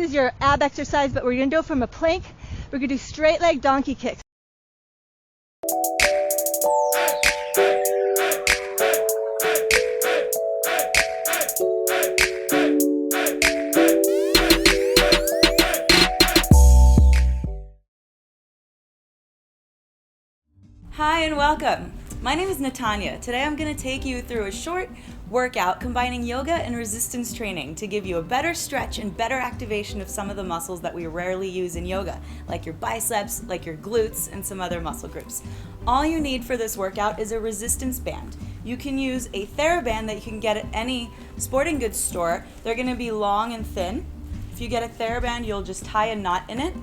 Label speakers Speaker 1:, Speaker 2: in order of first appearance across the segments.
Speaker 1: is your ab exercise, but we're gonna do it from a plank. We're gonna do straight leg donkey kicks.
Speaker 2: Hi and welcome. My name is Natanya. Today I'm going to take you through a short workout combining yoga and resistance training to give you a better stretch and better activation of some of the muscles that we rarely use in yoga, like your biceps, like your glutes, and some other muscle groups. All you need for this workout is a resistance band. You can use a TheraBand that you can get at any sporting goods store. They're going to be long and thin. If you get a TheraBand, you'll just tie a knot in it.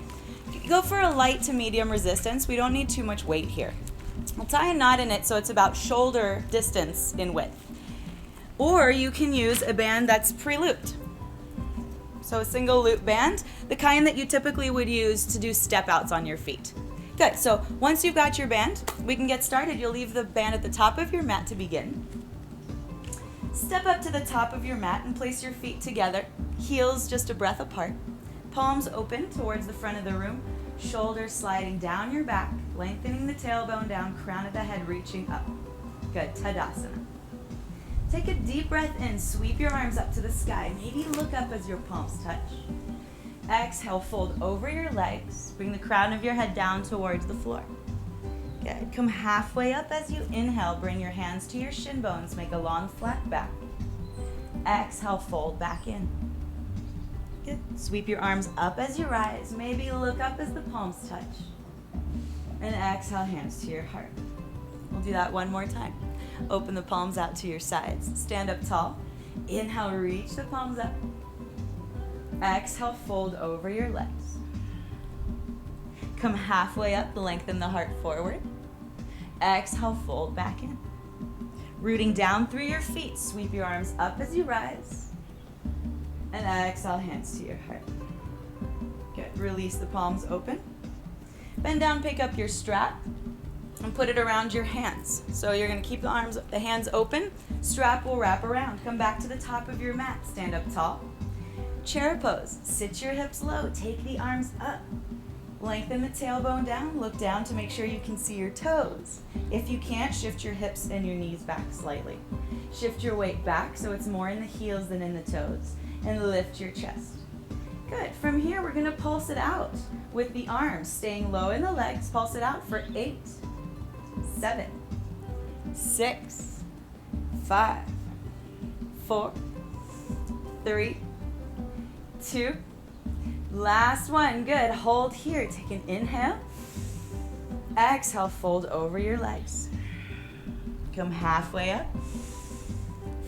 Speaker 2: Go for a light to medium resistance. We don't need too much weight here. I'll tie a knot in it so it's about shoulder distance in width. Or you can use a band that's pre-looped. So a single loop band, the kind that you typically would use to do step outs on your feet. Good, so once you've got your band, we can get started. You'll leave the band at the top of your mat to begin. Step up to the top of your mat and place your feet together, heels just a breadth apart, palms open towards the front of the room, shoulders sliding down your back, lengthening the tailbone down, crown of the head reaching up. Good, Tadasana. Take a deep breath in, sweep your arms up to the sky. Maybe look up as your palms touch. Exhale, fold over your legs. Bring the crown of your head down towards the floor. Good, come halfway up as you inhale. Bring your hands to your shin bones. Make a long flat back. Exhale, fold back in. Good. Sweep your arms up as you rise. Maybe look up as the palms touch. And exhale, hands to your heart. We'll do that one more time. Open the palms out to your sides. Stand up tall. Inhale, reach the palms up. Exhale, fold over your legs. Come halfway up, lengthen the heart forward. Exhale, fold back in. Rooting down through your feet. Sweep your arms up as you rise. And exhale, hands to your heart. Good. Release the palms open. Bend down, pick up your strap, and put it around your hands. So you're going to keep the hands open. Strap will wrap around. Come back to the top of your mat. Stand up tall. Chair pose. Sit your hips low. Take the arms up. Lengthen the tailbone down. Look down to make sure you can see your toes. If you can't, shift your hips and your knees back slightly. Shift your weight back so it's more in the heels than in the toes. And lift your chest. Good. From here, we're going to pulse it out with the arms, staying low in the legs. Pulse it out for 8, 7, 6, 5, 4, 3, 2. Last one. Good. Hold here. Take an inhale. Exhale, fold over your legs. Come halfway up.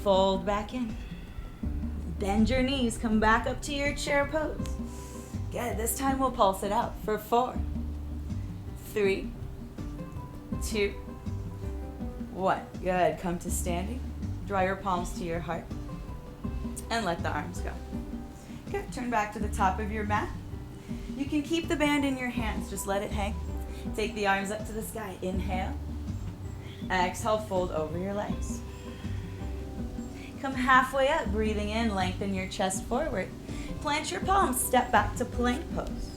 Speaker 2: Fold back in. Bend your knees, come back up to your chair pose. Good, this time we'll pulse it out for 4, 3, 2, 1. Good, come to standing. Draw your palms to your heart and let the arms go. Good, turn back to the top of your mat. You can keep the band in your hands, just let it hang. Take the arms up to the sky, inhale. Exhale, fold over your legs. Come halfway up, breathing in, lengthen your chest forward. Plant your palms, step back to plank pose.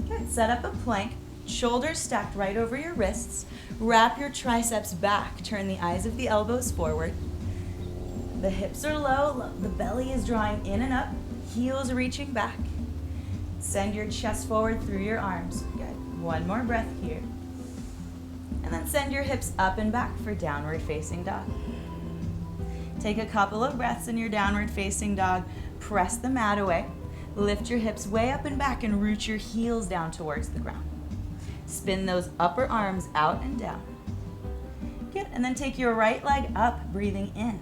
Speaker 2: Good, set up a plank, shoulders stacked right over your wrists. Wrap your triceps back, turn the eyes of the elbows forward. The hips are low, the belly is drawing in and up, heels reaching back. Send your chest forward through your arms. Good, one more breath here. And then send your hips up and back for downward facing dog. Take a couple of breaths in your downward facing dog. Press the mat away. Lift your hips way up and back and root your heels down towards the ground. Spin those upper arms out and down. Good, and then take your right leg up, breathing in.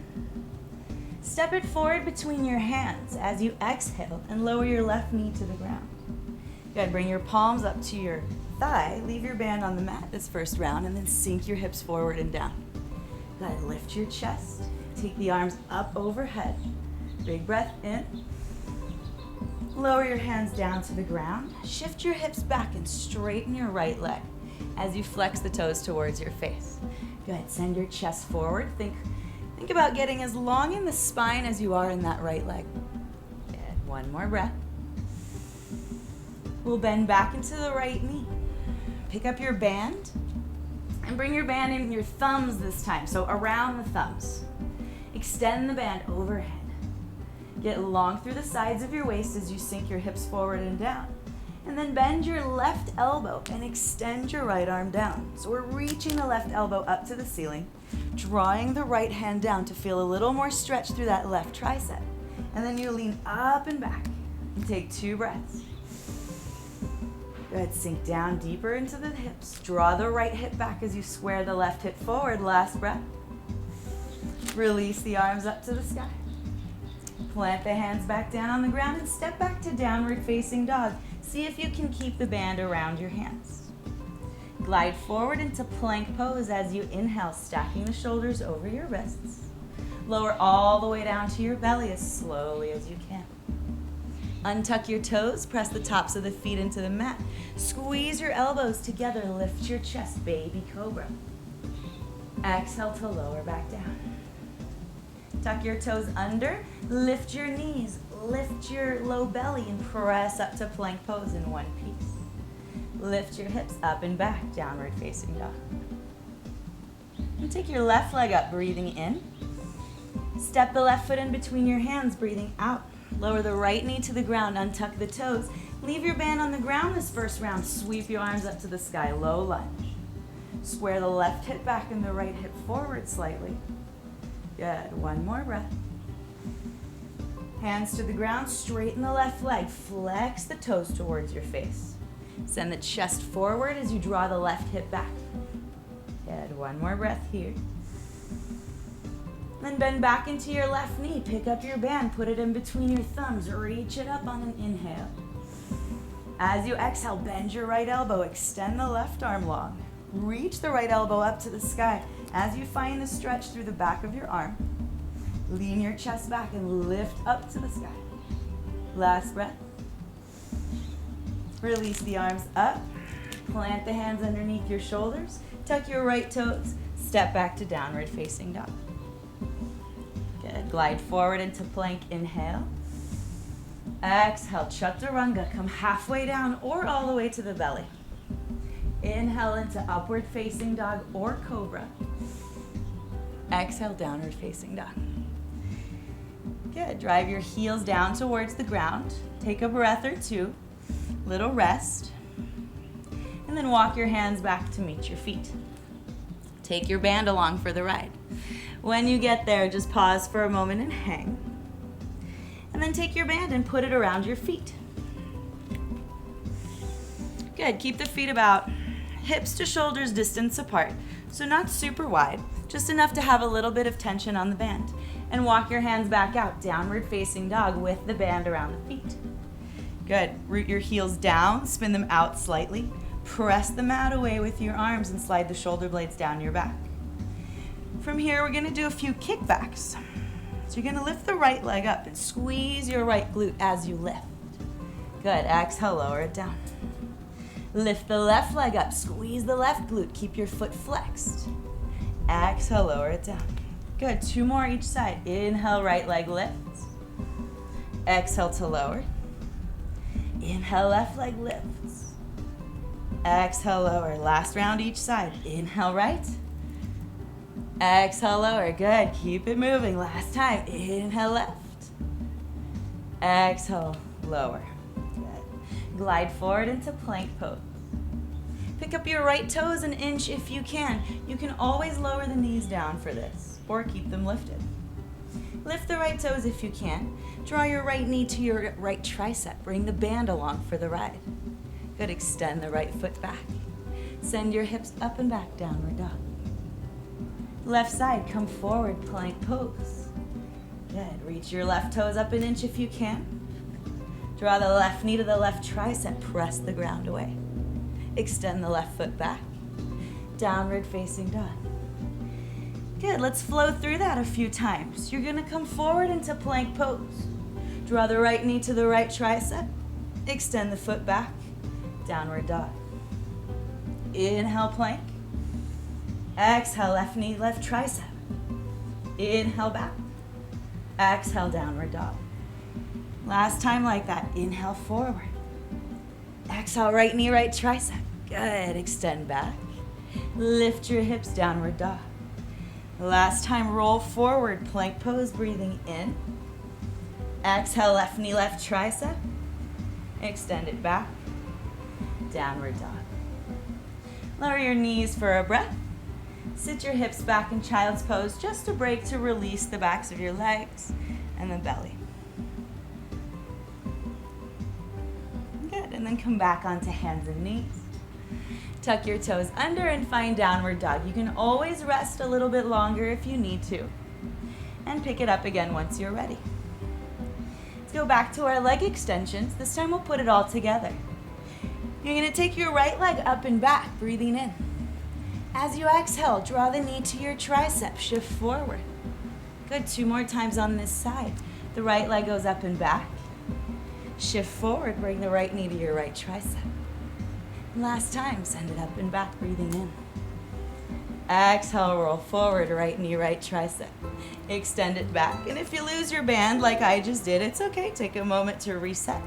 Speaker 2: Step it forward between your hands as you exhale and lower your left knee to the ground. Good, bring your palms up to your thigh. Leave your band on the mat this first round and then sink your hips forward and down. Good, lift your chest. Take the arms up overhead. Big breath in. Lower your hands down to the ground. Shift your hips back and straighten your right leg as you flex the toes towards your face. Good. Send your chest forward. Think about getting as long in the spine as you are in that right leg. Good. One more breath. We'll bend back into the right knee. Pick up your band and bring your band in your thumbs this time, so around the thumbs. Extend the band overhead. Get long through the sides of your waist as you sink your hips forward and down. And then bend your left elbow and extend your right arm down. So we're reaching the left elbow up to the ceiling, drawing the right hand down to feel a little more stretch through that left tricep. And then you lean up and back and take 2 breaths. Go ahead, sink down deeper into the hips. Draw the right hip back as you square the left hip forward. Last breath. Release the arms up to the sky. Plant the hands back down on the ground and step back to downward facing dog. See if you can keep the band around your hands. Glide forward into plank pose as you inhale, stacking the shoulders over your wrists. Lower all the way down to your belly as slowly as you can. Untuck your toes, press the tops of the feet into the mat. Squeeze your elbows together, lift your chest, baby cobra. Exhale to lower back down. Tuck your toes under, lift your knees, lift your low belly and press up to plank pose in one piece. Lift your hips up and back, downward facing dog. And take your left leg up, breathing in. Step the left foot in between your hands, breathing out. Lower the right knee to the ground, untuck the toes. Leave your band on the ground this first round. Sweep your arms up to the sky, low lunge. Square the left hip back and the right hip forward slightly. Good, one more breath. Hands to the ground, straighten the left leg. Flex the toes towards your face. Send the chest forward as you draw the left hip back. Good, one more breath here. Then bend back into your left knee. Pick up your band, put it in between your thumbs. Reach it up on an inhale. As you exhale, bend your right elbow. Extend the left arm long. Reach the right elbow up to the sky. As you find the stretch through the back of your arm, lean your chest back and lift up to the sky. Last breath. Release the arms up. Plant the hands underneath your shoulders. Tuck your right toes. Step back to downward facing dog. Good. Glide forward into plank. Inhale. Exhale. Chaturanga. Come halfway down or all the way to the belly. Inhale into upward facing dog or cobra. Exhale, downward facing dog. Good. Drive your heels down towards the ground. Take a breath or two. Little rest. And then walk your hands back to meet your feet. Take your band along for the ride. When you get there, just pause for a moment and hang. And then take your band and put it around your feet. Good. Keep the feet about hips to shoulders distance apart, so not super wide, just enough to have a little bit of tension on the band. And walk your hands back out, downward facing dog with the band around the feet. Good. Root your heels down, spin them out slightly. Press the mat away with your arms and slide the shoulder blades down your back. From here, we're gonna do a few kickbacks. So you're gonna lift the right leg up and squeeze your right glute as you lift. Good. Exhale, lower it down. Lift the left leg up, squeeze the left glute, keep your foot flexed. Exhale, lower it down. Good, 2 more each side. Inhale, right leg lifts. Exhale to lower. Inhale, left leg lifts. Exhale, lower. Last round each side. Inhale, right. Exhale, lower. Good, keep it moving. Last time. Inhale, left. Exhale, lower. Glide forward into plank pose. Pick up your right toes an inch if you can. You can always lower the knees down for this, or keep them lifted. Lift the right toes if you can. Draw your right knee to your right tricep. Bring the band along for the ride. Good, extend the right foot back. Send your hips up and back, downward dog. Left side, come forward, plank pose. Good, reach your left toes up an inch if you can. Draw the left knee to the left tricep, press the ground away. Extend the left foot back, downward facing dog. Good, let's flow through that a few times. You're gonna come forward into plank pose. Draw the right knee to the right tricep, extend the foot back, downward dog. Inhale, plank. Exhale, left knee, left tricep. Inhale, back. Exhale, downward dog. Last time like that. Inhale, forward. Exhale, right knee, right tricep. Good, extend back. Lift your hips, downward dog. Last time, roll forward, plank pose, breathing in. Exhale, left knee, left tricep. Extend it back. Downward dog. Lower your knees for a breath. Sit your hips back in child's pose, just a break to release the backs of your legs and the belly. Good, and then come back onto hands and knees. Tuck your toes under and find downward dog. You can always rest a little bit longer if you need to. And pick it up again once you're ready. Let's go back to our leg extensions. This time we'll put it all together. You're gonna take your right leg up and back, breathing in. As you exhale, draw the knee to your tricep, shift forward. Good, 2 more times on this side. The right leg goes up and back. Shift forward, bring the right knee to your right tricep. Last time, send it up and back, breathing in. Exhale, roll forward, right knee, right tricep. Extend it back. And if you lose your band like I just did, it's okay. Take a moment to reset.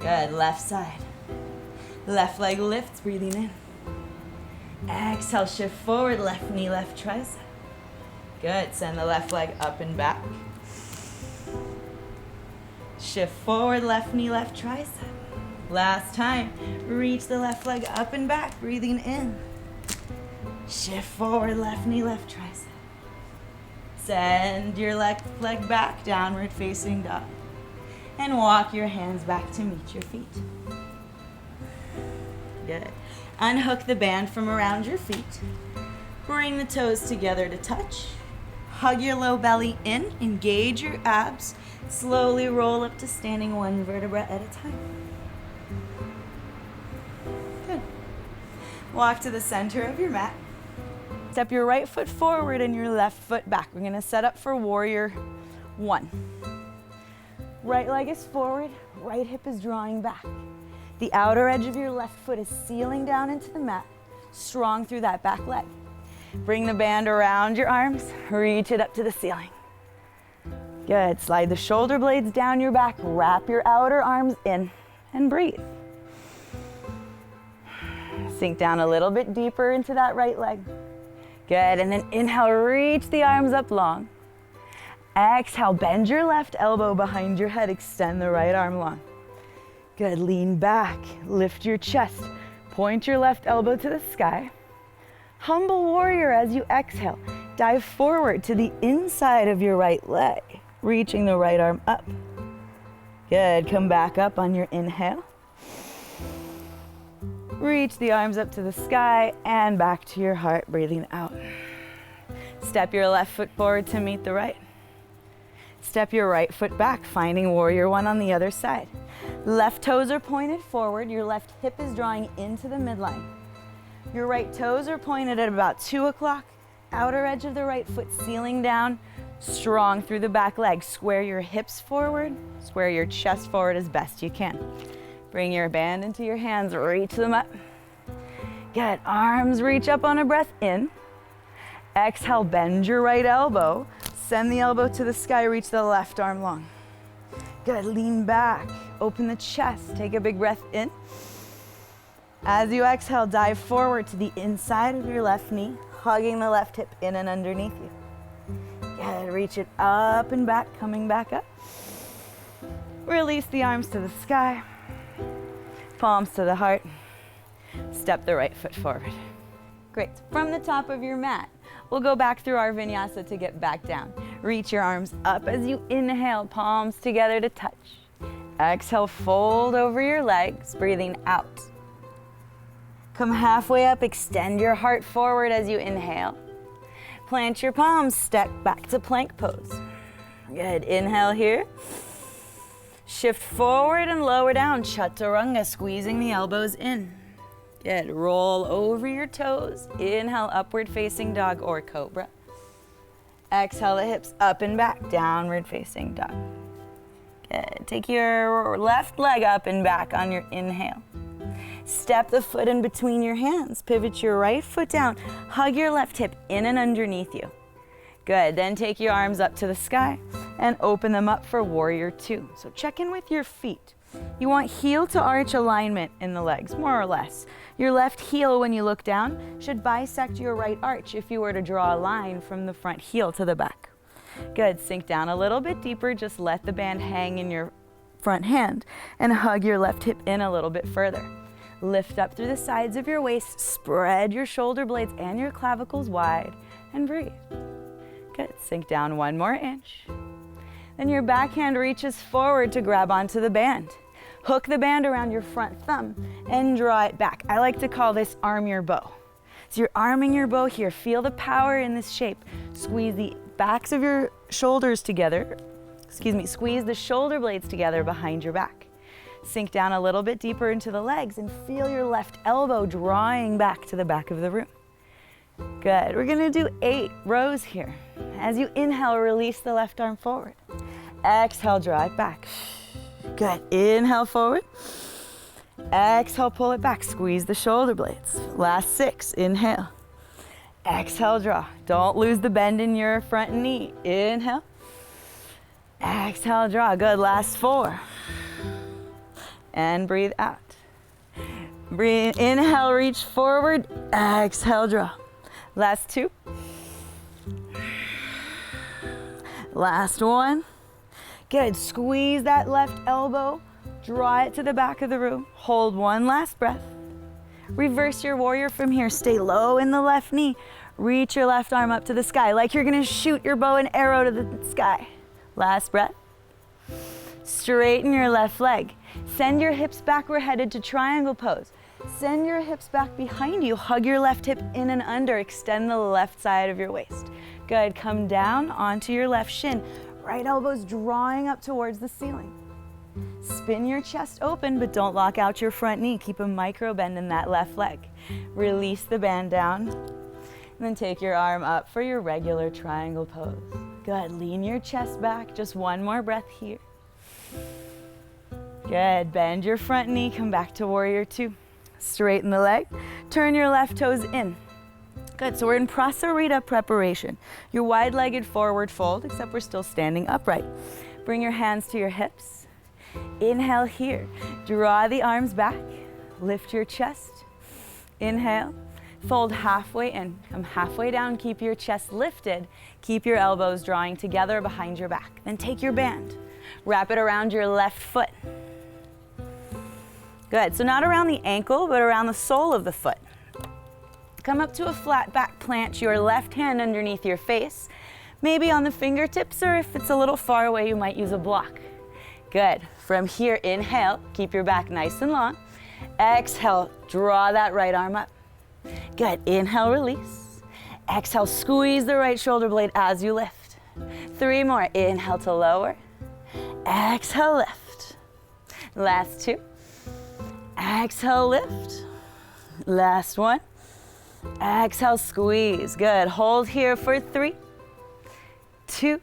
Speaker 2: Good, left side. Left leg lifts, breathing in. Exhale, shift forward, left knee, left tricep. Good, send the left leg up and back. Shift forward, left knee, left tricep. Last time, reach the left leg up and back, breathing in. Shift forward, left knee, left tricep. Send your left leg back, downward facing dog. And walk your hands back to meet your feet. Good. Unhook the band from around your feet. Bring the toes together to touch. Hug your low belly in, engage your abs. Slowly roll up to standing, 1 vertebra at a time. Good. Walk to the center of your mat. Step your right foot forward and your left foot back. We're gonna set up for warrior 1. Right leg is forward, right hip is drawing back. The outer edge of your left foot is sealing down into the mat, strong through that back leg. Bring the band around your arms, reach it up to the ceiling. Good, slide the shoulder blades down your back, wrap your outer arms in, and breathe. Sink down a little bit deeper into that right leg. Good, and then inhale, reach the arms up long. Exhale, bend your left elbow behind your head, extend the right arm long. Good, lean back, lift your chest, point your left elbow to the sky. Humble warrior as you exhale. Dive forward to the inside of your right leg, reaching the right arm up. Good, come back up on your inhale. Reach the arms up to the sky and back to your heart, breathing out. Step your left foot forward to meet the right. Step your right foot back, finding warrior 1 on the other side. Left toes are pointed forward, your left hip is drawing into the midline. Your right toes are pointed at about 2 o'clock. Outer edge of the right foot sealing down, strong through the back leg. Square your hips forward, square your chest forward as best you can. Bring your band into your hands, reach them up. Good, arms reach up on a breath in. Exhale, bend your right elbow. Send the elbow to the sky, reach the left arm long. Good, lean back, open the chest, take a big breath in. As you exhale, dive forward to the inside of your left knee, hugging the left hip in and underneath you. Good, reach it up and back, coming back up. Release the arms to the sky, palms to the heart. Step the right foot forward. Great, from the top of your mat, we'll go back through our vinyasa to get back down. Reach your arms up as you inhale, palms together to touch. Exhale, fold over your legs, breathing out. Come halfway up, extend your heart forward as you inhale. Plant your palms, step back to plank pose. Good, inhale here. Shift forward and lower down, chaturanga, squeezing the elbows in. Good, roll over your toes. Inhale, upward facing dog or cobra. Exhale the hips up and back, downward facing dog. Good, take your left leg up and back on your inhale. Step the foot in between your hands. Pivot your right foot down. Hug your left hip in and underneath you. Good, then take your arms up to the sky and open them up for warrior 2. So check in with your feet. You want heel to arch alignment in the legs, more or less. Your left heel, when you look down, should bisect your right arch if you were to draw a line from the front heel to the back. Good, sink down a little bit deeper, just let the band hang in your front hand and hug your left hip in a little bit further. Lift up through the sides of your waist, spread your shoulder blades and your clavicles wide, and breathe. Good, sink down 1 more inch. Then your back hand reaches forward to grab onto the band. Hook the band around your front thumb and draw it back. I like to call this arm your bow. So you're arming your bow here. Feel the power in this shape. Squeeze the backs of your shoulders together. Squeeze the shoulder blades together behind your back. Sink down a little bit deeper into the legs and feel your left elbow drawing back to the back of the room. Good. We're going to do 8 rows here. As you inhale, release the left arm forward. Exhale, draw it back. Good. Inhale forward. Exhale, pull it back. Squeeze the shoulder blades. Last 6. Inhale. Exhale, draw. Don't lose the bend in your front knee. Inhale. Exhale, draw. Good. Last 4. And breathe out. Breathe. Inhale, reach forward. Exhale, draw. Last 2. Last 1. Good. Squeeze that left elbow. Draw it to the back of the room. Hold 1 last breath. Reverse your warrior from here. Stay low in the left knee. Reach your left arm up to the sky like you're going to shoot your bow and arrow to the sky. Last breath. Straighten your left leg. Send your hips back. We're headed to triangle pose. Send your hips back behind you. Hug your left hip in and under. Extend the left side of your waist. Good. Come down onto your left shin. Right elbow's drawing up towards the ceiling. Spin your chest open, but don't lock out your front knee. Keep a micro bend in that left leg. Release the band down. And then take your arm up for your regular triangle pose. Good. Lean your chest back. Just 1 more breath here. Good. Bend your front knee. Come back to warrior 2. Straighten the leg. Turn your left toes in. Good. So we're in Prasarita preparation. Your wide-legged forward fold, except we're still standing upright. Bring your hands to your hips. Inhale here. Draw the arms back. Lift your chest. Inhale. Fold halfway in. Come halfway down. Keep your chest lifted. Keep your elbows drawing together behind your back. Then take your band. Wrap it around your left foot. Good. So not around the ankle, but around the sole of the foot. Come up to a flat back. Plant your left hand underneath your face. Maybe on the fingertips, or if it's a little far away, you might use a block. Good. From here, inhale. Keep your back nice and long. Exhale. Draw that right arm up. Good. Inhale, release. Exhale, squeeze the right shoulder blade as you lift. 3 more. Inhale to lower. Exhale, lift. Last 2. Exhale, lift. Last 1. Exhale, squeeze. Good. Hold here for 3, 2,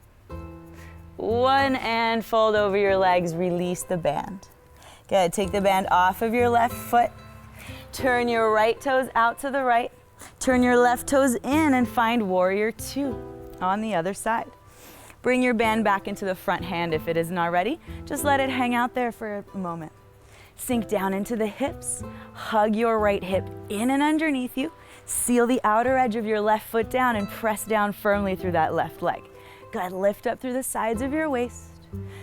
Speaker 2: 1, and fold over your legs. Release the band. Good. Take the band off of your left foot. Turn your right toes out to the right. Turn your left toes in and find warrior 2 on the other side. Bring your band back into the front hand if it isn't already. Just let it hang out there for a moment. Sink down into the hips. Hug your right hip in and underneath you. Seal the outer edge of your left foot down and press down firmly through that left leg. Good. Lift up through the sides of your waist.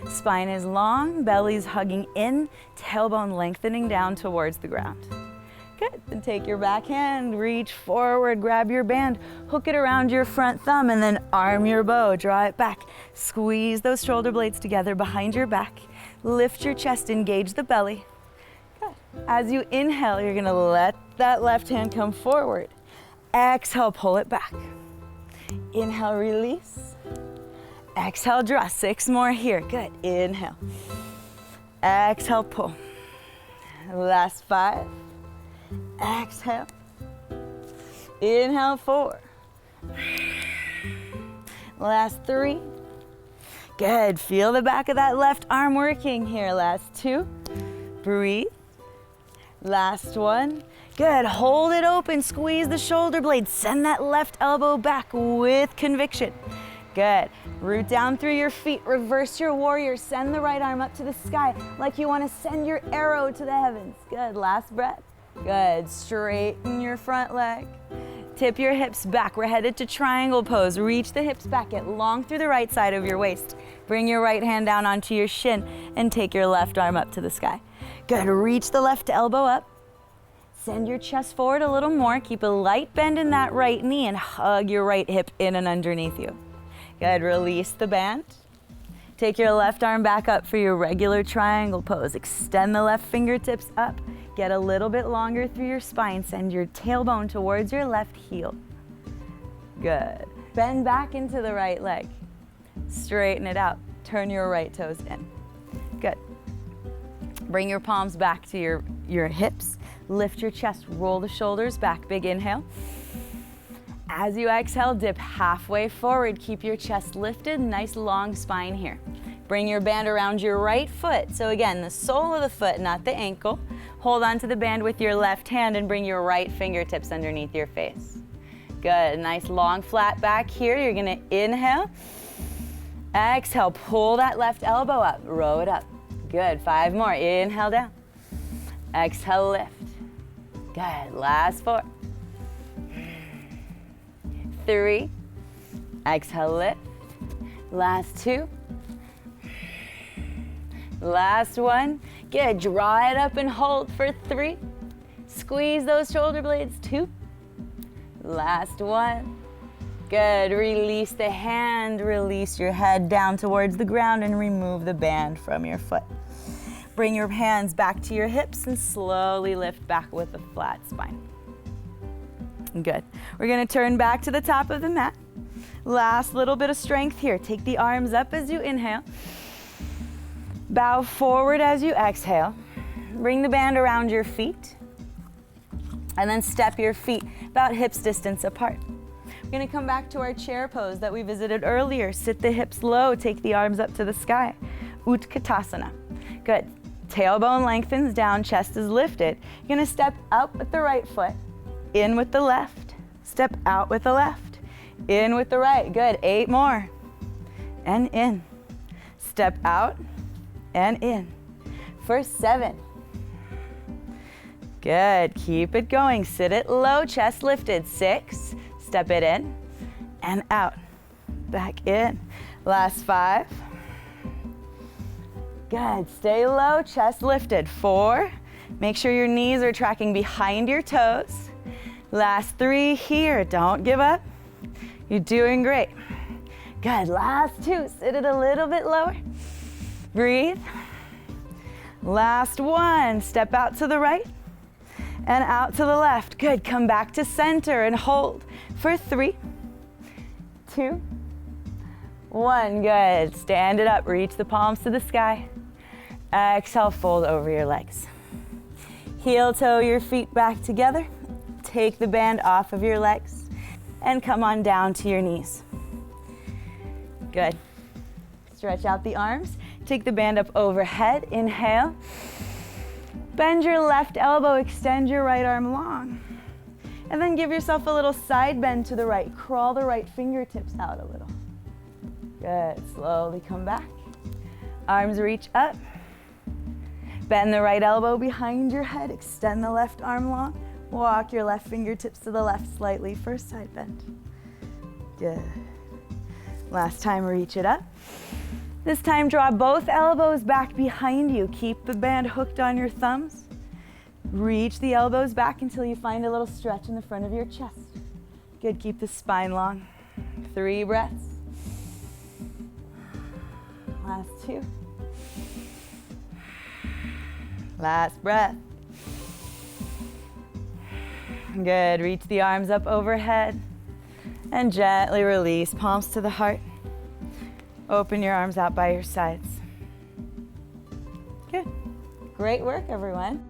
Speaker 2: Spine is long, belly's hugging in, tailbone lengthening down towards the ground. Good. Then take your back hand, reach forward, grab your band, hook it around your front thumb, and then arm your bow. Draw it back. Squeeze those shoulder blades together behind your back. Lift your chest, engage the belly. Good. As you inhale, you're going to let that left hand come forward. Exhale, pull it back. Inhale, release. Exhale, draw. 6 more here. Good. Inhale. Exhale, pull. Last 5. Exhale. Inhale, 4. Last 3. Good. Feel the back of that left arm working here. Last 2. Breathe. Last 1. Good. Hold it open. Squeeze the shoulder blade. Send that left elbow back with conviction. Good. Root down through your feet. Reverse your warrior. Send the right arm up to the sky like you want to send your arrow to the heavens. Good. Last breath. Good. Straighten your front leg. Tip your hips back. We're headed to triangle pose. Reach the hips back. Get long through the right side of your waist. Bring your right hand down onto your shin and take your left arm up to the sky. Good. Reach the left elbow up. Send your chest forward a little more. Keep a light bend in that right knee and hug your right hip in and underneath you. Good. Release the band. Take your left arm back up for your regular triangle pose. Extend the left fingertips up. Get a little bit longer through your spine. Send your tailbone towards your left heel. Good. Bend back into the right leg. Straighten it out. Turn your right toes in. Good. Bring your palms back to your hips. Lift your chest. Roll the shoulders back. Big inhale. As you exhale, dip halfway forward. Keep your chest lifted. Nice long spine here. Bring your band around your right foot. So again, the sole of the foot, not the ankle. Hold on to the band with your left hand and bring your right fingertips underneath your face. Good. Nice long flat back here. You're going to inhale. Exhale. Pull that left elbow up. Row it up. Good. 5 more. Inhale down. Exhale, lift. Good. Last 4. 3. Exhale, lift. Last 2. Last 1. Good. Draw it up and hold for 3. Squeeze those shoulder blades. 2. Last 1. Good. Release the hand. Release your head down towards the ground and remove the band from your foot. Bring your hands back to your hips and slowly lift back with a flat spine. Good. We're going to turn back to the top of the mat. Last little bit of strength here. Take the arms up as you inhale. Bow forward as you exhale. Bring the band around your feet. And then step your feet about hips distance apart. We're going to come back to our chair pose that we visited earlier. Sit the hips low. Take the arms up to the sky. Utkatasana. Good. Tailbone lengthens down. Chest is lifted. You're going to step up with the right foot. In with the left. Step out with the left. In with the right. Good. 8 more. And in. Step out and in. For 7. Good. Keep it going. Sit it low. Chest lifted. 6. Step it in and out. Back in. Last 5. Good. Stay low. Chest lifted. 4. Make sure your knees are tracking behind your toes. Last 3 here. Don't give up. You're doing great. Good. Last 2. Sit it a little bit lower. Breathe. Last 1. Step out to the right and out to the left. Good. Come back to center and hold for 3, 2, 1. Good. Stand it up. Reach the palms to the sky. Exhale. Fold over your legs. Heel toe your feet back together. Take the band off of your legs and come on down to your knees. Good. Stretch out the arms. Take the band up overhead. Inhale. Bend your left elbow. Extend your right arm long. And then give yourself a little side bend to the right. Crawl the right fingertips out a little. Good. Slowly come back. Arms reach up. Bend the right elbow behind your head. Extend the left arm long. Walk your left fingertips to the left slightly for side bend. Good. Last time, reach it up. This time, draw both elbows back behind you. Keep the band hooked on your thumbs. Reach the elbows back until you find a little stretch in the front of your chest. Good. Keep the spine long. 3 breaths. Last 2. Last breath. Good. Reach the arms up overhead and gently release. Palms to the heart. Open your arms out by your sides. Good. Great work, everyone.